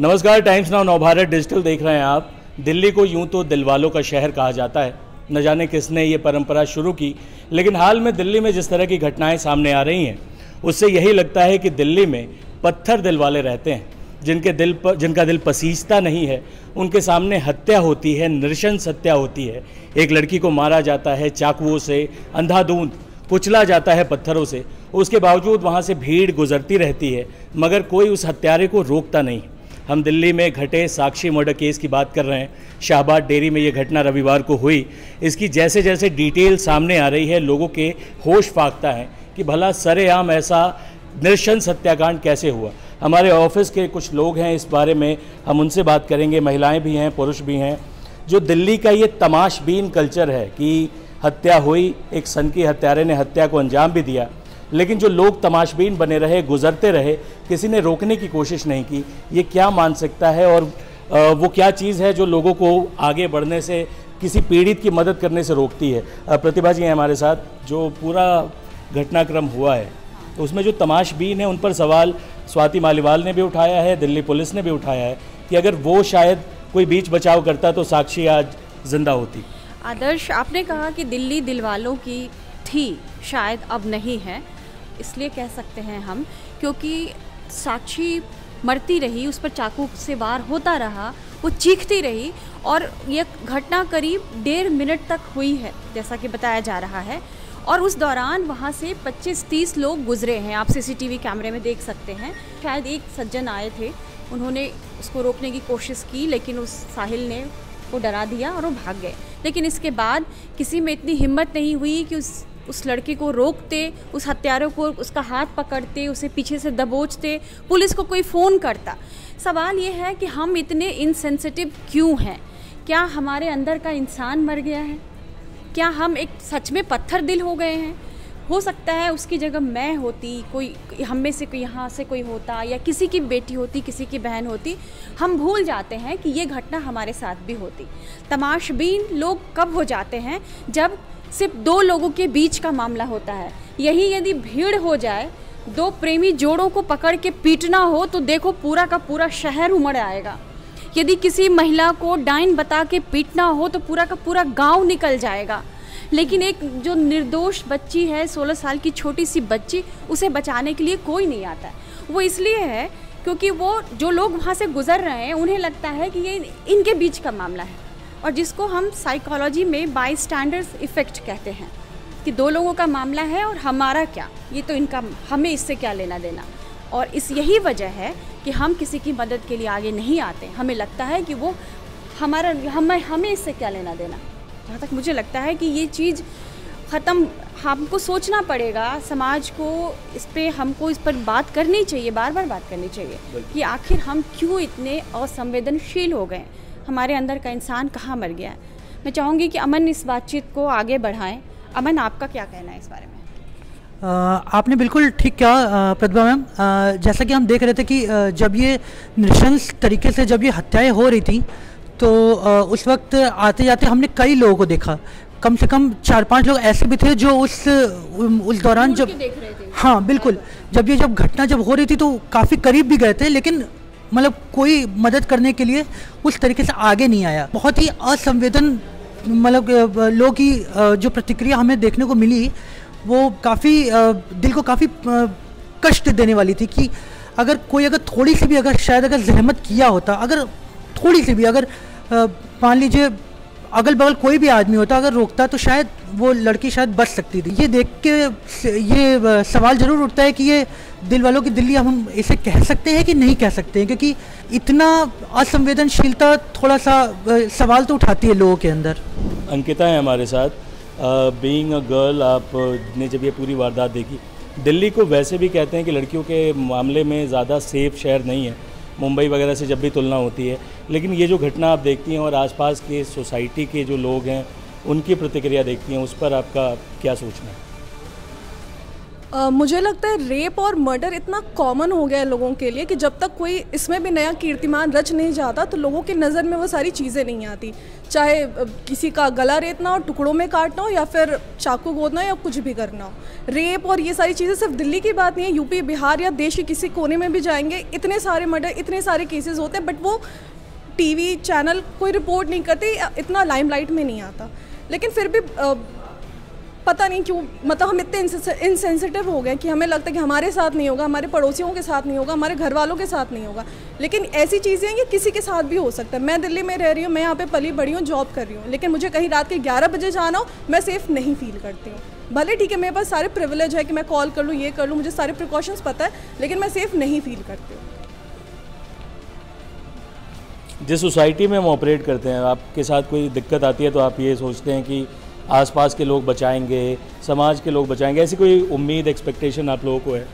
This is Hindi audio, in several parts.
नमस्कार, टाइम्स नाउ नवभारत डिजिटल देख रहे हैं आप। दिल्ली को यूं तो दिलवालों का शहर कहा जाता है, न जाने किसने ये परंपरा शुरू की, लेकिन हाल में दिल्ली में जिस तरह की घटनाएं सामने आ रही हैं उससे यही लगता है कि दिल्ली में पत्थर दिल वाले रहते हैं, जिनका दिल पसीजता नहीं है, उनके सामने हत्या होती है, नृशंस हत्या होती है। एक लड़की को मारा जाता है चाकुओं से, अंधाधुंध कुचला जाता है पत्थरों से, उसके बावजूद वहाँ से भीड़ गुजरती रहती है, मगर कोई उस हत्यारे को रोकता नहीं। हम दिल्ली में घटे साक्षी मर्डर केस की बात कर रहे हैं। शाहबाद डेयरी में ये घटना रविवार को हुई। इसकी जैसे जैसे डिटेल सामने आ रही है, लोगों के होश फाकता है कि भला सरेआम ऐसा नृशंस हत्याकांड कैसे हुआ। हमारे ऑफिस के कुछ लोग हैं, इस बारे में हम उनसे बात करेंगे। महिलाएं भी हैं, पुरुष भी हैं। जो दिल्ली का ये तमाशबीन कल्चर है कि हत्या हुई, एक सनकी हत्यारे ने हत्या को अंजाम भी दिया, लेकिन जो लोग तमाशबीन बने रहे, गुजरते रहे, किसी ने रोकने की कोशिश नहीं की, ये क्या मान सकता है? और वो क्या चीज़ है जो लोगों को आगे बढ़ने से, किसी पीड़ित की मदद करने से रोकती है? प्रतिभा जी हैं हमारे साथ। जो पूरा घटनाक्रम हुआ है उसमें जो तमाशबीन है उन पर सवाल स्वाति मालीवाल ने भी उठाया है, दिल्ली पुलिस ने भी उठाया है कि अगर वो शायद कोई बीच बचाव करता तो साक्षी आज जिंदा होती। आदर्श, आपने कहा कि दिल्ली दिलवालों की थी, शायद अब नहीं है, इसलिए कह सकते हैं हम, क्योंकि साक्षी मरती रही, उस पर चाकू से वार होता रहा, वो चीखती रही और ये घटना करीब 1.5 मिनट तक हुई है जैसा कि बताया जा रहा है। और उस दौरान वहाँ से 25-30 लोग गुजरे हैं, आप सीसीटीवी कैमरे में देख सकते हैं। शायद एक सज्जन आए थे, उन्होंने उसको रोकने की कोशिश की, लेकिन उस साहिल ने वो डरा दिया और वो भाग गए। लेकिन इसके बाद किसी में इतनी हिम्मत नहीं हुई कि उस लड़के को रोकते, उस हत्यारे को उसका हाथ पकड़ते, उसे पीछे से दबोचते, पुलिस को कोई फ़ोन करता। सवाल ये है कि हम इतने इनसेंसिटिव क्यों हैं? क्या हमारे अंदर का इंसान मर गया है? क्या हम एक सच में पत्थर दिल हो गए हैं? हो सकता है उसकी जगह मैं होती, कोई हम में से कोई यहाँ से कोई होता, या किसी की बेटी होती, किसी की बहन होती, हम भूल जाते हैं कि ये घटना हमारे साथ भी होती। तमाशबीन लोग कब हो जाते हैं? जब सिर्फ 2 लोगों के बीच का मामला होता है। यही यदि भीड़ हो जाए, 2 प्रेमी जोड़ों को पकड़ के पीटना हो, तो देखो पूरा का पूरा शहर उमड़ आएगा। यदि किसी महिला को डाइन बता के पीटना हो तो पूरा का पूरा गांव निकल जाएगा। लेकिन एक जो निर्दोष बच्ची है, 16 साल की छोटी सी बच्ची, उसे बचाने के लिए कोई नहीं आता है। वो इसलिए है क्योंकि वो जो लोग वहाँ से गुजर रहे हैं उन्हें लगता है कि ये इनके बीच का मामला है, और जिसको हम साइकोलॉजी में बाईस्टैंडर्स इफ़ेक्ट कहते हैं कि 2 लोगों का मामला है और हमारा क्या, ये तो इनका, हमें इससे क्या लेना देना। और यही वजह है कि हम किसी की मदद के लिए आगे नहीं आते। हमें लगता है कि वो हमें इससे क्या लेना देना। जहाँ तक मुझे लगता है कि ये चीज़ ख़त्म, हमको सोचना पड़ेगा, समाज को हमको इस पर बात करनी चाहिए, बार बार बात करनी चाहिए कि आखिर हम क्यों इतने असंवेदनशील हो गए, हमारे अंदर का इंसान कहाँ मर गया है। मैं चाहूँगी कि अमन इस बातचीत को आगे बढ़ाएं। अमन, आपका क्या कहना है इस बारे में? आपने बिल्कुल ठीक कहा प्रतिभा मैम। जैसा कि हम देख रहे थे कि जब ये नृशंस तरीके से जब ये हत्याएं हो रही थी तो उस वक्त आते जाते हमने कई लोगों को देखा। कम से कम 4-5 लोग ऐसे भी थे जो उस दौरान जब देख रहे थे। हाँ बिल्कुल, जब घटना हो रही थी तो काफ़ी करीब भी गए थे, लेकिन मतलब कोई मदद करने के लिए उस तरीके से आगे नहीं आया। बहुत ही असंवेदन मतलब लोगों की जो प्रतिक्रिया हमें देखने को मिली वो काफ़ी दिल को काफ़ी कष्ट देने वाली थी कि अगर थोड़ी सी भी शायद जहमत किया होता, अगर थोड़ी सी भी मान लीजिए अगल बगल कोई भी आदमी होता, अगर रोकता तो शायद वो लड़की शायद बच सकती थी। ये देख के ये सवाल ज़रूर उठता है कि ये दिल वालों की दिल्ली हम इसे कह सकते हैं कि नहीं कह सकते हैं, क्योंकि इतना असंवेदनशीलता थोड़ा सा सवाल तो उठाती है लोगों के अंदर। अंकिता है हमारे साथ। बीइंग अ गर्ल, आपने जब ये पूरी वारदात देखी, दिल्ली को वैसे भी कहते हैं कि लड़कियों के मामले में ज़्यादा सेफ शहर नहीं है, मुंबई वगैरह से जब भी तुलना होती है, लेकिन ये जो घटना आप देखती हैं और आसपास के सोसाइटी के जो लोग हैं उनकी प्रतिक्रिया देखती हैं, उस पर आपका क्या सोचना है? मुझे लगता है रेप और मर्डर इतना कॉमन हो गया है लोगों के लिए कि जब तक कोई इसमें भी नया कीर्तिमान रच नहीं जाता तो लोगों की नज़र में वो सारी चीज़ें नहीं आती। चाहे किसी का गला रेतना हो, टुकड़ों में काटना हो, या फिर चाकू गोदना हो, या कुछ भी करना हो। रेप और ये सारी चीज़ें सिर्फ दिल्ली की बात नहीं है, यूपी, बिहार या देश के किसी कोने में भी जाएंगे, इतने सारे मर्डर, इतने सारे केसेस होते हैं, बट वो टीवी चैनल कोई रिपोर्ट नहीं करते, इतना लाइमलाइट में नहीं आता। लेकिन फिर भी पता नहीं क्यों, मतलब हम इतने इनसेंसिटिव हो गए कि हमें लगता है कि हमारे साथ नहीं होगा, हमारे पड़ोसियों के साथ नहीं होगा, हमारे घर वालों के साथ नहीं होगा। लेकिन ऐसी चीज़ें हैं कि किसी के साथ भी हो सकता है। मैं दिल्ली में रह रही हूँ, मैं यहाँ पे पली बड़ी हूँ, जॉब कर रही हूँ, लेकिन मुझे कहीं रात के 11 बजे जाना हो, मैं सेफ़ नहीं फील करती हूँ। भले ठीक है मेरे पास सारे प्रिविलेज है कि मैं कॉल कर लूँ, ये कर लूँ, मुझे सारे प्रिकॉशंस पता है, लेकिन मैं सेफ़ नहीं फील करती हूँ। जिस सोसाइटी में हम ऑपरेट करते हैं, आपके साथ कोई दिक्कत आती है तो आप ये सोचते हैं कि आसपास के लोग बचाएंगे, समाज के लोग बचाएंगे, ऐसी कोई उम्मीद, एक्सपेक्टेशन आप लोगों को है?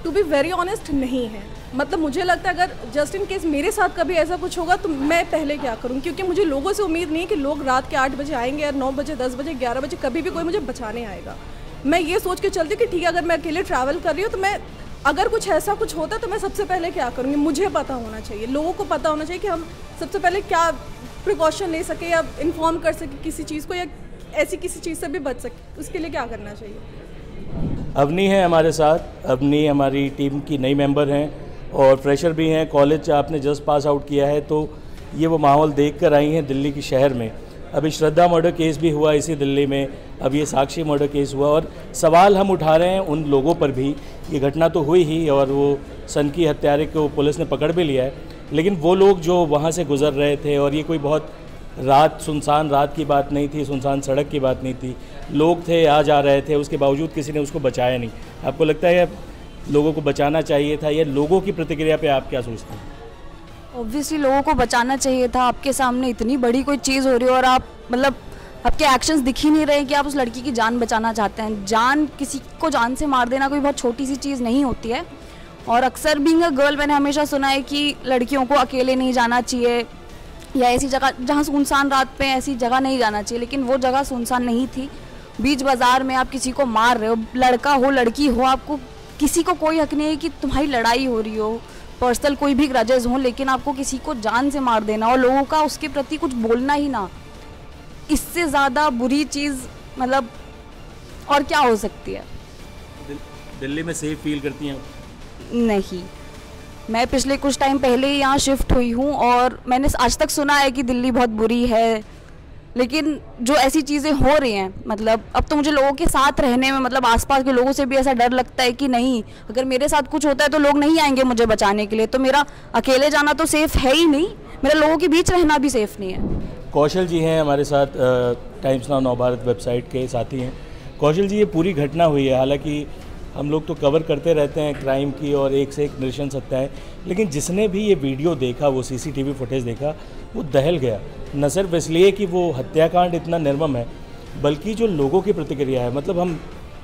टू बी वेरी ऑनेस्ट नहीं है। मतलब मुझे लगता है अगर जस्ट इन केस मेरे साथ कभी ऐसा कुछ होगा तो मैं पहले क्या करूँ, क्योंकि मुझे लोगों से उम्मीद नहीं है कि लोग रात के 8 बजे आएंगे या 9 बजे, 10 बजे, 11 बजे कभी भी कोई मुझे बचाने आएगा। मैं ये सोच के चलती हूँ कि ठीक है, अगर मैं अकेले ट्रैवल कर रही हूँ तो मैं, अगर कुछ ऐसा कुछ होता तो मैं सबसे पहले क्या करूँगी, मुझे पता होना चाहिए, लोगों को पता होना चाहिए कि हम सबसे पहले क्या प्रिकॉशन ले सके या इन्फॉर्म कर सके किसी चीज़ को, या ऐसी किसी चीज़ से भी बच सके, उसके लिए क्या करना चाहिए। अवनी है हमारे साथ। अवनी हमारी टीम की नई मेंबर हैं और फ्रेशर भी हैं। कॉलेज आपने जस्ट पास आउट किया है, तो ये वो माहौल देख कर आई हैं दिल्ली की शहर में। अभी श्रद्धा मर्डर केस भी हुआ इसी दिल्ली में, अब ये साक्षी मर्डर केस हुआ, और सवाल हम उठा रहे हैं उन लोगों पर भी। ये घटना तो हुई ही और वो सनकी हत्यारे को पुलिस ने पकड़ भी लिया है, लेकिन वो लोग जो वहाँ से गुज़र रहे थे, और ये कोई बहुत रात, सुनसान रात की बात नहीं थी, सुनसान सड़क की बात नहीं थी, लोग थे, आ जा रहे थे, उसके बावजूद किसी ने उसको बचाया नहीं। आपको लगता है लोगों को बचाना चाहिए था, या लोगों की प्रतिक्रिया पे आप क्या सोचते हैं? ऑब्वियसली लोगों को बचाना चाहिए था। आपके सामने इतनी बड़ी कोई चीज़ हो रही है और आप, मतलब आपके एक्शंस दिख ही नहीं रहे कि आप उस लड़की की जान बचाना चाहते हैं। जान, किसी को जान से मार देना कोई बहुत छोटी सी चीज़ नहीं होती है। और अक्सर बीइंग अ गर्ल, मैंने हमेशा सुना है कि लड़कियों को अकेले नहीं जाना चाहिए, या ऐसी जगह जहाँ सुनसान रात पे ऐसी जगह नहीं जाना चाहिए। लेकिन वो जगह सुनसान नहीं थी। बीच बाज़ार में आप किसी को मार रहे हो, लड़का हो लड़की हो, आपको किसी को कोई हक नहीं है कि तुम्हारी लड़ाई हो रही हो, पर्सनल कोई भी ग्रजेस हों, लेकिन आपको किसी को जान से मार देना और लोगों का उसके प्रति कुछ बोलना ही ना, इससे ज़्यादा बुरी चीज़ मतलब और क्या हो सकती है। दिल्ली में सेफ फील करती हैं? नहीं, मैं पिछले कुछ टाइम पहले ही यहाँ शिफ्ट हुई हूँ और मैंने आज तक सुना है कि दिल्ली बहुत बुरी है, लेकिन जो ऐसी चीज़ें हो रही हैं, मतलब अब तो मुझे लोगों के साथ रहने में, मतलब आसपास के लोगों से भी ऐसा डर लगता है कि नहीं, अगर मेरे साथ कुछ होता है तो लोग नहीं आएंगे मुझे बचाने के लिए, तो मेरा अकेले जाना तो सेफ़ है ही नहीं, मेरा लोगों के बीच रहना भी सेफ़ नहीं है। कौशल जी हैं हमारे साथ, टाइम्स नाउ नवभारत वेबसाइट के साथी हैं। कौशल जी, ये पूरी घटना हुई है, हालांकि हम लोग तो कवर करते रहते हैं क्राइम की और एक से एक नृशंस हत्याएं, लेकिन जिसने भी ये वीडियो देखा, वो सीसीटीवी फुटेज देखा, वो दहल गया। न सिर्फ इसलिए कि वो हत्याकांड इतना निर्मम है, बल्कि जो लोगों की प्रतिक्रिया है। मतलब हम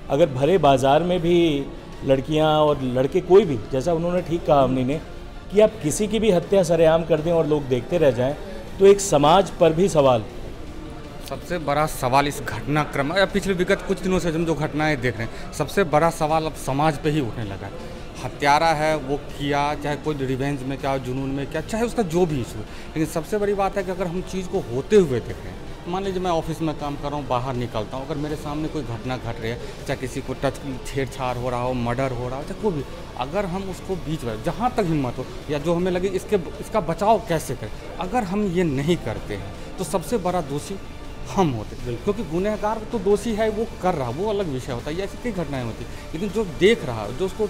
अगर भरे बाज़ार में भी लड़कियां और लड़के, कोई भी, जैसा उन्होंने ठीक कहा अवनी ने, कि आप किसी की भी हत्या सरेआम कर दें और लोग देखते रह जाएं, तो एक समाज पर भी सवाल, सबसे बड़ा सवाल इस घटनाक्रम या पिछले विगत कुछ दिनों से हम जो घटनाएं देख रहे हैं, सबसे बड़ा सवाल अब समाज पे ही उठने लगा है। हत्यारा है वो किया, चाहे कोई रिवेंज में क्या, जुनून में क्या, चाहे उसका जो भी इशू, लेकिन सबसे बड़ी बात है कि अगर हम चीज़ को होते हुए देख रहे हैं, मान लीजिए मैं ऑफिस में काम कर रहा हूँ, बाहर निकलता हूँ, अगर मेरे सामने कोई घटना घट रही है, चाहे किसी को टच, छेड़छाड़ हो रहा हो, मर्डर हो रहा हो, चाहे कोई भी, अगर हम उसको बीच में जहाँ तक हिम्मत हो, या जो हमें लगे इसका बचाव कैसे करें, अगर हम ये नहीं करते हैं तो सबसे बड़ा दोषी हम होते, क्योंकि गुनहगार तो दोषी है, वो कर रहा, वो अलग विषय होता है, ऐसी कई घटनाएं होती, लेकिन जो देख रहा है, जो उसको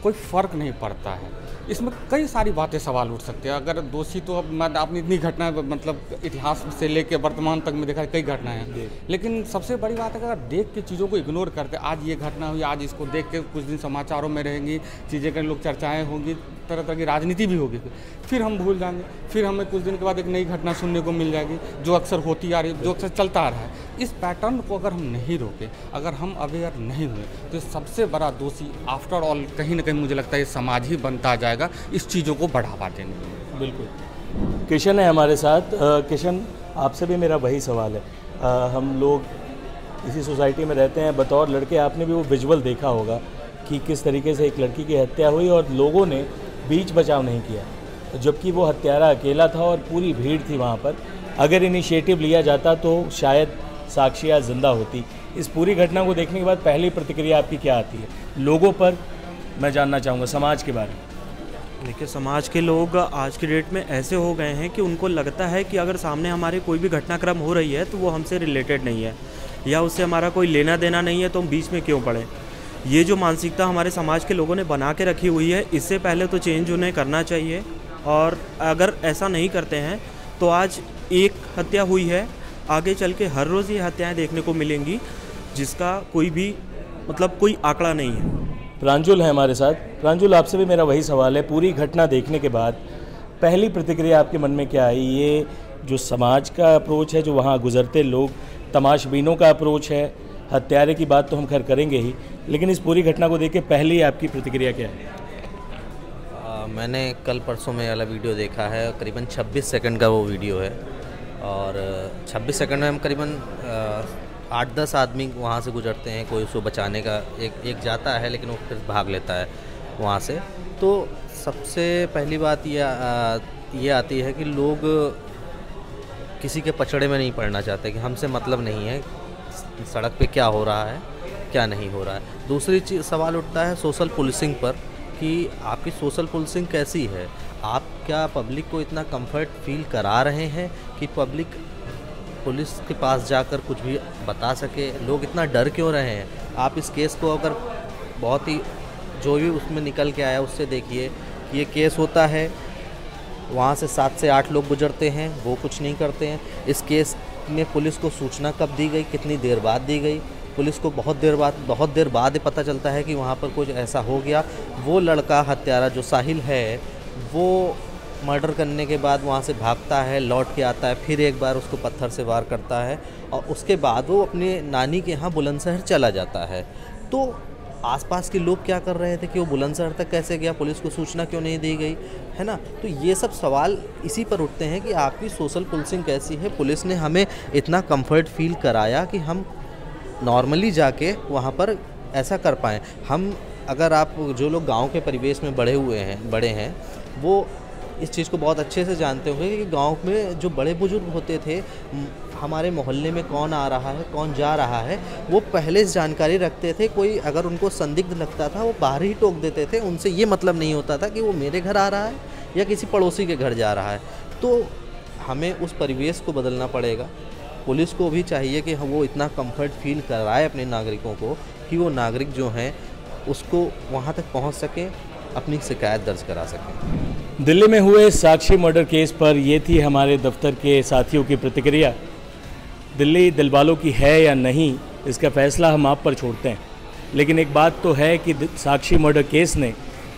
कोई फ़र्क नहीं पड़ता है, इसमें कई सारी बातें सवाल उठ सकते हैं। अगर दोषी तो अब आपने इतनी घटनाएं, मतलब इतिहास से लेके वर्तमान तक में देखा कई घटनाएं हैं, लेकिन सबसे बड़ी बात है कि अगर देख के चीज़ों को इग्नोर करते, आज ये घटना हुई, आज इसको देख के कुछ दिन समाचारों में रहेंगी चीज़ें, कई लोग चर्चाएँ होंगी, तरह तरह की राजनीति भी होगी, फिर हम भूल जाएंगे, फिर हमें कुछ दिन के बाद एक नई घटना सुनने को मिल जाएगी, जो अक्सर होती आ रही, जो अक्सर चलता आ रहा है। इस पैटर्न को अगर हम नहीं रोके, अगर हम अवेयर नहीं हुए, तो सबसे बड़ा दोषी आफ्टर ऑल कहीं ना कहीं मुझे लगता है समाज ही बनता जाएगा इस चीज़ों को बढ़ावा देने में। बिल्कुल। किशन है हमारे साथ। किशन, आपसे भी मेरा वही सवाल है। हम लोग इसी सोसाइटी में रहते हैं, बतौर लड़के आपने भी वो विजुअल देखा होगा कि किस तरीके से एक लड़की की हत्या हुई और लोगों ने बीच बचाव नहीं किया, जबकि वो हत्यारा अकेला था और पूरी भीड़ थी वहाँ पर। अगर इनिशिएटिव लिया जाता तो शायद साक्षी आज जिंदा होती। इस पूरी घटना को देखने के बाद पहली प्रतिक्रिया आपकी क्या आती है? लोगों पर मैं जानना चाहूँगा, समाज के बारे में। देखिए, समाज के लोग आज की डेट में ऐसे हो गए हैं कि उनको लगता है कि अगर सामने हमारे कोई भी घटनाक्रम हो रही है तो वो हमसे रिलेटेड नहीं है या उससे हमारा कोई लेना देना नहीं है, तो हम बीच में क्यों पड़े। ये जो मानसिकता हमारे समाज के लोगों ने बना के रखी हुई है, इससे पहले तो चेंज उन्हें करना चाहिए। और अगर ऐसा नहीं करते हैं तो आज एक हत्या हुई है, आगे चल के हर रोज़ ये हत्याएँ देखने को मिलेंगी, जिसका कोई भी मतलब कोई आंकड़ा नहीं है। प्रांजुल है हमारे साथ। प्रांजुल, आपसे भी मेरा वही सवाल है, पूरी घटना देखने के बाद पहली प्रतिक्रिया आपके मन में क्या आई? ये जो समाज का अप्रोच है, जो वहाँ गुजरते लोग, तमाशबीनों का अप्रोच है, हत्यारे की बात तो हम खैर करेंगे ही, लेकिन इस पूरी घटना को देख के पहली आपकी प्रतिक्रिया क्या है? मैंने कल परसों में वाला वीडियो देखा है, करीबन 26 सेकंड का वो वीडियो है, और 26 सेकंड में हम करीबन 8-10 आदमी वहाँ से गुजरते हैं। कोई उसको बचाने का एक जाता है, लेकिन वो फिर भाग लेता है वहाँ से। तो सबसे पहली बात ये आती है कि लोग किसी के पचड़े में नहीं पड़ना चाहते, कि हमसे मतलब नहीं है सड़क पे क्या हो रहा है, क्या नहीं हो रहा है। दूसरी चीज़ सवाल उठता है सोशल पुलिसिंग पर, कि आपकी सोशल पुलिसिंग कैसी है? आप क्या पब्लिक को इतना कंफर्ट फील करा रहे हैं कि पब्लिक पुलिस के पास जाकर कुछ भी बता सके? लोग इतना डर क्यों रहे हैं? आप इस केस को अगर बहुत ही जो भी उसमें निकल के आया उससे देखिए कि ये केस होता है, वहाँ से 7 से 8 लोग गुजरते हैं, वो कुछ नहीं करते हैं। इस केस में पुलिस को सूचना कब दी गई, कितनी देर बाद दी गई? पुलिस को बहुत देर बाद पता चलता है कि वहाँ पर कुछ ऐसा हो गया। वो लड़का हत्यारा जो साहिल है, वो मर्डर करने के बाद वहाँ से भागता है, लौट के आता है, फिर एक बार उसको पत्थर से वार करता है, और उसके बाद वो अपने नानी के यहाँ बुलंदशहर चला जाता है। तो आसपास के लोग क्या कर रहे थे कि वो बुलंदशहर तक कैसे गया, पुलिस को सूचना क्यों नहीं दी गई, है ना? तो ये सब सवाल इसी पर उठते हैं कि आपकी सोशल पुलिसिंग कैसी है। पुलिस ने हमें इतना कंफर्ट फील कराया कि हम नॉर्मली जाके वहाँ पर ऐसा कर पाएँ। हम अगर आप जो लोग गाँव के परिवेश में बड़े हैं वो इस चीज़ को बहुत अच्छे से जानते होंगे कि गांव में जो बड़े बुजुर्ग होते थे, हमारे मोहल्ले में कौन आ रहा है, कौन जा रहा है, वो पहले से जानकारी रखते थे। कोई अगर उनको संदिग्ध लगता था वो बाहर ही टोक देते थे, उनसे ये मतलब नहीं होता था कि वो मेरे घर आ रहा है या किसी पड़ोसी के घर जा रहा है। तो हमें उस परिवेश को बदलना पड़ेगा। पुलिस को भी चाहिए कि वो इतना कंफर्ट फील कराए अपने नागरिकों को कि वो नागरिक जो हैं उसको वहाँ तक पहुँच सकें, अपनी शिकायत दर्ज करा सकें। दिल्ली में हुए साक्षी मर्डर केस पर ये थी हमारे दफ्तर के साथियों की प्रतिक्रिया। दिल्ली दिलवालों की है या नहीं, इसका फैसला हम आप पर छोड़ते हैं, लेकिन एक बात तो है कि साक्षी मर्डर केस ने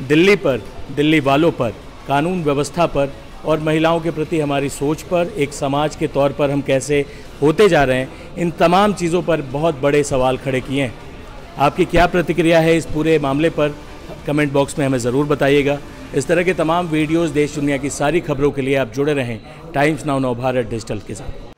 दिल्ली पर, दिल्ली वालों पर, कानून व्यवस्था पर और महिलाओं के प्रति हमारी सोच पर, एक समाज के तौर पर हम कैसे होते जा रहे हैं, इन तमाम चीज़ों पर बहुत बड़े सवाल खड़े किए हैं। आपकी क्या प्रतिक्रिया है इस पूरे मामले पर? कमेंट बॉक्स में हमें ज़रूर बताइएगा। इस तरह के तमाम वीडियोस, देश दुनिया की सारी खबरों के लिए आप जुड़े रहें टाइम्स नाउ नवभारत डिजिटल के साथ।